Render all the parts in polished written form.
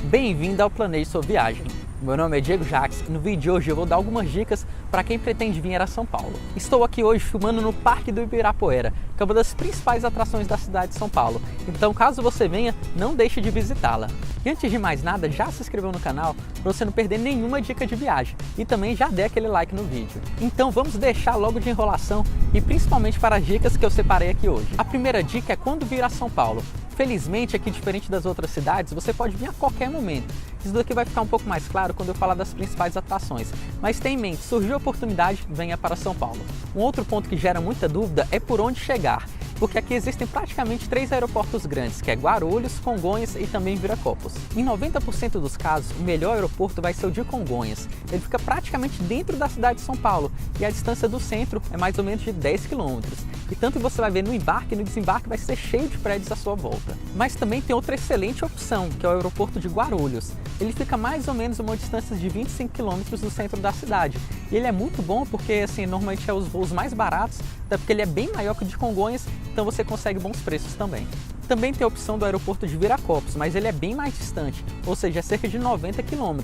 Bem-vindo ao Planeje Sua Viagem. Meu nome é Diego Jacques e no vídeo de hoje eu vou dar algumas dicas para quem pretende vir a São Paulo. Estou aqui hoje filmando no Parque do Ibirapuera, que é uma das principais atrações da cidade de São Paulo. Então, caso você venha, não deixe de visitá-la. E antes de mais nada, já se inscreveu no canal para você não perder nenhuma dica de viagem e também já dê aquele like no vídeo. Então vamos deixar logo de enrolação e principalmente para as dicas que eu separei aqui hoje. A primeira dica é quando vir a São Paulo. Felizmente, aqui, diferente das outras cidades, você pode vir a qualquer momento. Isso daqui vai ficar um pouco mais claro quando eu falar das principais atrações. Mas tenha em mente, surgiu a oportunidade, venha para São Paulo. Um outro ponto que gera muita dúvida é por onde chegar. Porque aqui existem praticamente 3 aeroportos grandes, que é Guarulhos, Congonhas e também Viracopos. Em 90% dos casos, o melhor aeroporto vai ser o de Congonhas. Ele fica praticamente dentro da cidade de São Paulo e a distância do centro é mais ou menos de 10 km. E tanto que você vai ver no embarque e no desembarque vai ser cheio de prédios à sua volta. Mas também tem outra excelente opção, que é o aeroporto de Guarulhos. Ele fica mais ou menos a uma distância de 25 km do centro da cidade. E ele é muito bom porque, assim, normalmente é os voos mais baratos, até porque ele é bem maior que o de Congonhas, então você consegue bons preços também. Também tem a opção do aeroporto de Viracopos, mas ele é bem mais distante, ou seja, é cerca de 90 km.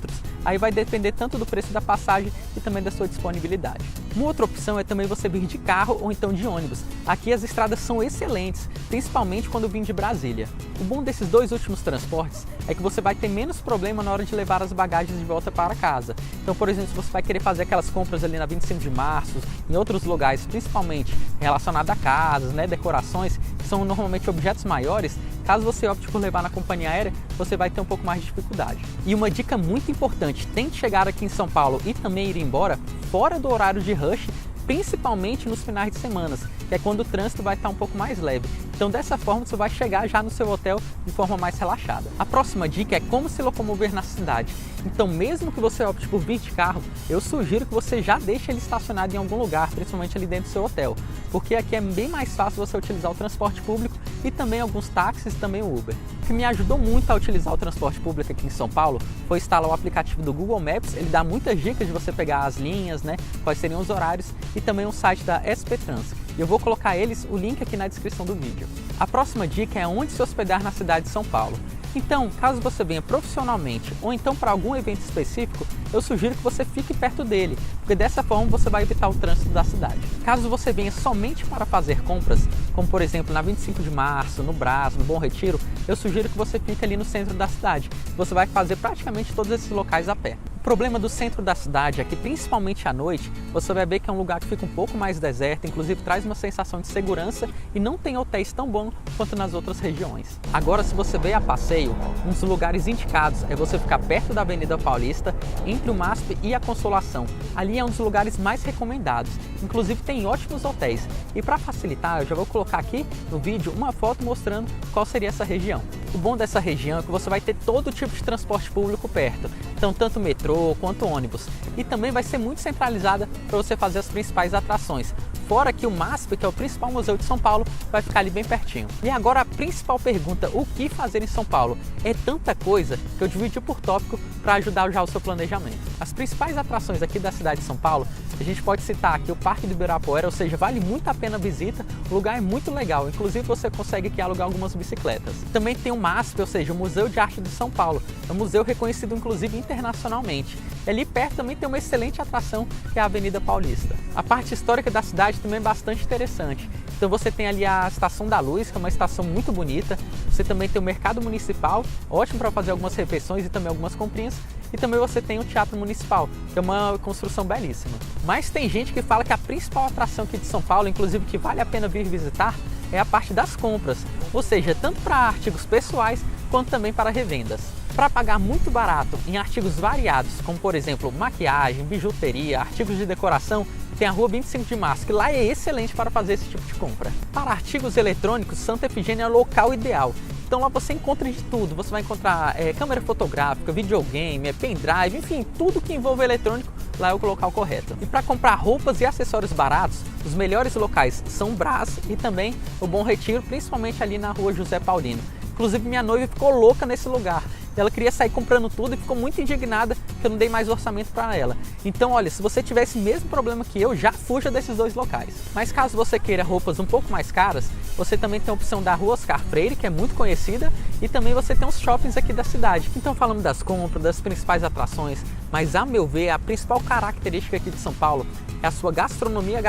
Aí vai depender tanto do preço da passagem e também da sua disponibilidade. Uma outra opção é também você vir de carro ou então de ônibus. Aqui as estradas são excelentes, principalmente quando vim de Brasília. O bom desses dois últimos transportes é que você vai ter menos problema na hora de levar as bagagens de volta para casa. Então, por exemplo, se você vai querer fazer aquelas compras ali na 25 de março, em outros lugares, principalmente relacionados a casas, decorações, que são normalmente objetos maiores, caso você opte por levar na companhia aérea, você vai ter um pouco mais de dificuldade. E uma dica muito importante, tente chegar aqui em São Paulo e também ir embora fora do horário de rush, principalmente nos finais de semana, que é quando o trânsito vai estar um pouco mais leve. Então dessa forma você vai chegar já no seu hotel de forma mais relaxada. A próxima dica é como se locomover na cidade. Então mesmo que você opte por vir de carro, eu sugiro que você já deixe ele estacionado em algum lugar, principalmente ali dentro do seu hotel. Porque aqui é bem mais fácil você utilizar o transporte público e também alguns táxis e também o Uber. O que me ajudou muito a utilizar o transporte público aqui em São Paulo foi instalar o aplicativo do Google Maps. Ele dá muitas dicas de você pegar as linhas, quais seriam os horários, e também um site da SP Trans. Eu vou colocar o link aqui na descrição do vídeo. A próxima dica é onde se hospedar na cidade de São Paulo. Então, caso você venha profissionalmente ou então para algum evento específico, eu sugiro que você fique perto dele, porque dessa forma você vai evitar o trânsito da cidade. Caso você venha somente para fazer compras, como por exemplo na 25 de março, no Brás, no Bom Retiro, eu sugiro que você fique ali no centro da cidade. Você vai fazer praticamente todos esses locais a pé. O problema do centro da cidade é que, principalmente à noite, você vai ver que é um lugar que fica um pouco mais deserto, inclusive traz uma sensação de segurança e não tem hotéis tão bons quanto nas outras regiões. Agora, se você veio a passeio, um dos lugares indicados é você ficar perto da Avenida Paulista, entre o MASP e a Consolação. Ali é um dos lugares mais recomendados, inclusive tem ótimos hotéis. E para facilitar, eu já vou colocar aqui no vídeo uma foto mostrando qual seria essa região. O bom dessa região é que você vai ter todo tipo de transporte público perto, então tanto metrô quanto ônibus. E também vai ser muito centralizada para você fazer as principais atrações. Fora que o MASP, que é o principal museu de São Paulo, vai ficar ali bem pertinho. E agora a principal pergunta, o que fazer em São Paulo? É tanta coisa que eu dividi por tópico para ajudar já o seu planejamento. As principais atrações aqui da cidade de São Paulo, a gente pode citar aqui o Parque do Ibirapuera, ou seja, vale muito a pena a visita, o lugar é muito legal, inclusive você consegue aqui alugar algumas bicicletas. Também tem o MASP, ou seja, o Museu de Arte de São Paulo, é um museu reconhecido inclusive internacionalmente. E ali perto também tem uma excelente atração, que é a Avenida Paulista. A parte histórica da cidade também é bastante interessante. Então você tem ali a Estação da Luz, que é uma estação muito bonita. Você também tem o Mercado Municipal, ótimo para fazer algumas refeições e também algumas comprinhas. E também você tem o Teatro Municipal, que é uma construção belíssima. Mas tem gente que fala que a principal atração aqui de São Paulo, inclusive que vale a pena vir visitar, é a parte das compras. Ou seja, tanto para artigos pessoais, quanto também para revendas. Para pagar muito barato em artigos variados, como por exemplo maquiagem, bijuteria, artigos de decoração, tem a Rua 25 de Março, que lá é excelente para fazer esse tipo de compra. Para artigos eletrônicos, Santa Efigênia é o local ideal. Então lá você encontra de tudo, você vai encontrar câmera fotográfica, videogame, pendrive, enfim, tudo que envolve eletrônico, lá é o local correto. E para comprar roupas e acessórios baratos, os melhores locais são Brás e também o Bom Retiro, principalmente ali na Rua José Paulino. Inclusive minha noiva ficou louca nesse lugar. Ela queria sair comprando tudo e ficou muito indignada que eu não dei mais orçamento para ela. Então, olha, se você tiver esse mesmo problema que eu, já fuja desses dois locais. Mas caso você queira roupas um pouco mais caras, você também tem a opção da Rua Oscar Freire, que é muito conhecida, e também você tem os shoppings aqui da cidade. Então falamos das compras, das principais atrações, mas a meu ver, a principal característica aqui de São Paulo é a sua gastronomia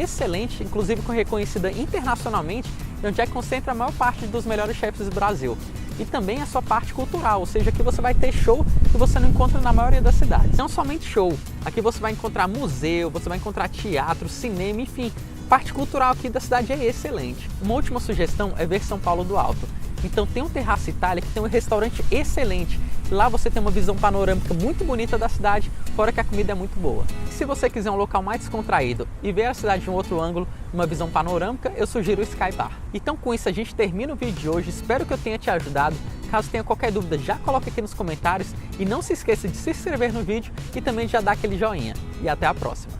excelente, inclusive reconhecida internacionalmente, e onde é que concentra a maior parte dos melhores chefes do Brasil. E também a sua parte cultural, ou seja, aqui você vai ter show que você não encontra na maioria das cidades. Não somente show, aqui você vai encontrar museu, você vai encontrar teatro, cinema, enfim. A parte cultural aqui da cidade é excelente. Uma última sugestão é ver São Paulo do alto. Então tem um Terraço Itália que tem um restaurante excelente. Lá você tem uma visão panorâmica muito bonita da cidade, fora que a comida é muito boa. E se você quiser um local mais descontraído e ver a cidade de um outro ângulo, uma visão panorâmica, eu sugiro o Sky Bar. Então com isso a gente termina o vídeo de hoje, espero que eu tenha te ajudado. Caso tenha qualquer dúvida, já coloque aqui nos comentários e não se esqueça de se inscrever no vídeo e também já dar aquele joinha. E até a próxima!